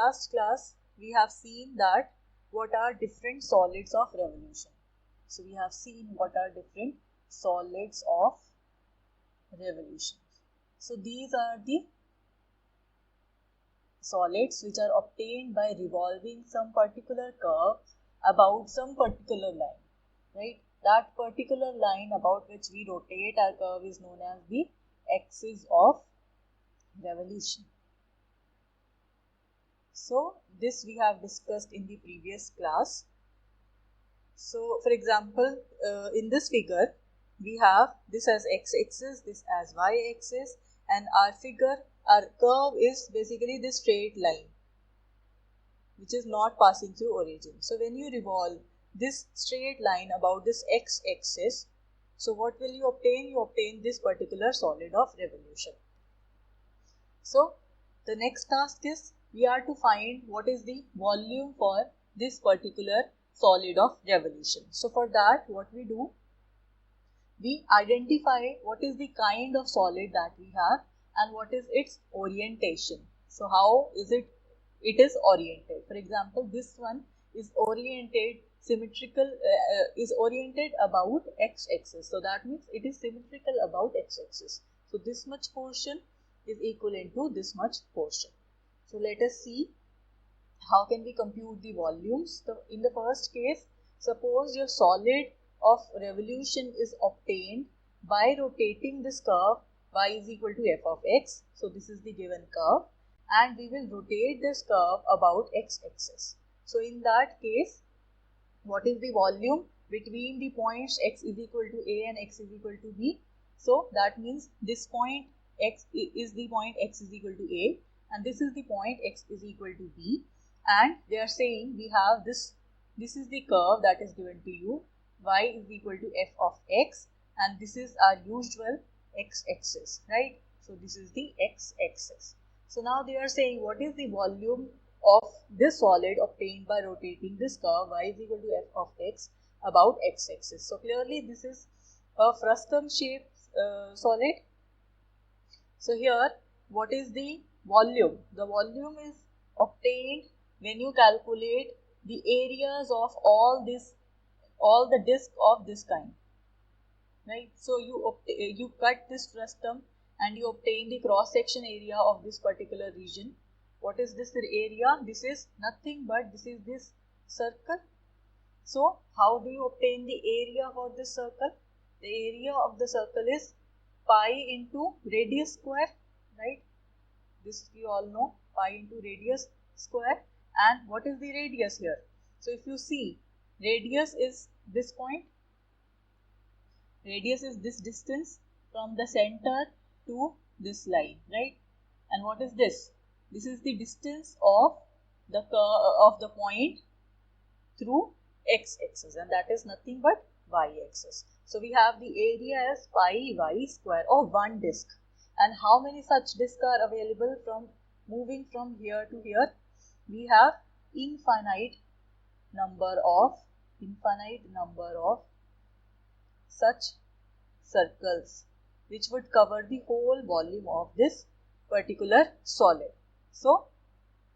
last class we have seen that what are different solids of revolution. So we have seen what are different solids of revolution. So these are the solids which are obtained by revolving some particular curve about some particular line, right? That particular line about which we rotate our curve is known as the axis of revolution. So this we have discussed in the previous class. So for example, in this figure we have this as x-axis, this as y-axis, and our curve is basically this straight line which is not passing through origin. So when you revolve this straight line about this x-axis, so what will you obtain? You obtain this particular solid of revolution. So the next task is we are to find what is the volume for this particular solid of revolution. So for that, what we do, we identify what is the kind of solid that we have and what is its orientation. So how is it is oriented? For example, this one is oriented is oriented about x-axis. So that means it is symmetrical about x-axis. So this much portion is equivalent to this much portion. So let us see how can we compute the volumes. So in the first case, suppose your solid of revolution is obtained by rotating this curve y is equal to f of x. So this is the given curve, and we will rotate this curve about x-axis. So in that case, what is the volume between the points x is equal to a and x is equal to b? So that means this point x is the point x is equal to a, and this is the point x is equal to b, and they are saying we have this is the curve that is given to you, y is equal to f of x, and this is our usual x-axis, right? So this is the x-axis. So now they are saying what is the volume of this solid obtained by rotating this curve y is equal to f of x about x-axis. So clearly this is a frustum shaped solid. So here what is the volume? The volume is obtained when you calculate the areas of all the disc of this kind, right? So you cut this frustum and you obtain the cross section area of this particular region. What is this area? This is nothing but this is this circle. So how do you obtain the area for this circle? The area of the circle is pi into radius square, right? This we all know, pi into radius square. And what is the radius here? So if you see, radius is this point. Radius is this distance from the center to this line, right? And what is this? This is the distance of the point through x-axis, and that is nothing but y-axis. So we have the area as pi y square of one disc. And how many such discs are available from moving from here to here? We have infinite number of such circles which would cover the whole volume of this particular solid. So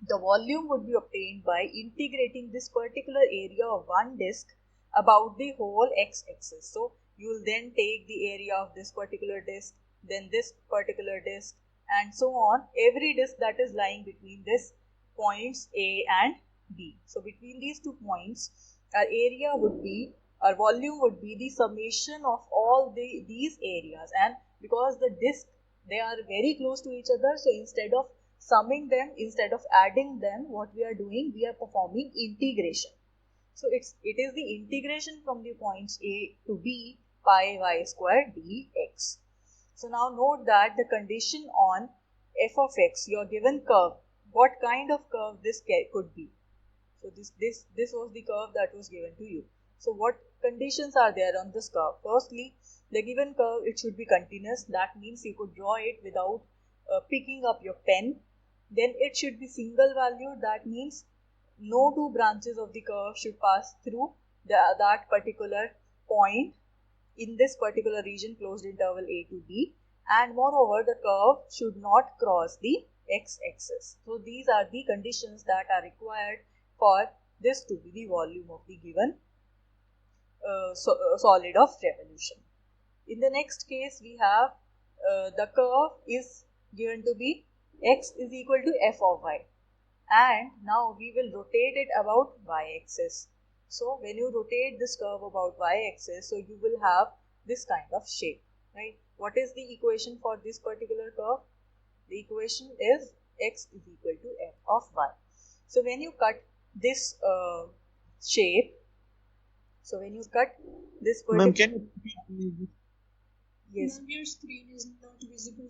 the volume would be obtained by integrating this particular area of one disc about the whole x-axis. So you will then take the area of this particular disc, then this particular disc, and so on, every disc that is lying between this points A and B. So between these 2 points, our volume would be the summation of all these areas, and because the disc, they are very close to each other, so instead of summing them, instead of adding them, what we are doing, we are performing integration. So it is the integration from the points A to B, pi y square dx. So now note that the condition on f of x, your given curve, what kind of curve this could be. So this was the curve that was given to you. So what conditions are there on this curve? Firstly, the given curve, it should be continuous. That means you could draw it without picking up your pen. Then it should be single valued. That means no 2 branches of the curve should pass through that particular point in this particular region, closed interval a to b. And moreover, the curve should not cross the x-axis. So these are the conditions that are required for this to be the volume of the given solid of revolution. In the next case, we have the curve is given to be x is equal to f of y, and now we will rotate it about y-axis. So when you rotate this curve about y-axis, so you will have this kind of shape, right? What is the equation for this particular curve? The equation is x is equal to f of y. So when you cut this shape, so when you cut this Ma'am, particular, can you repeat, please? yes, Ma'am, your screen is not visible.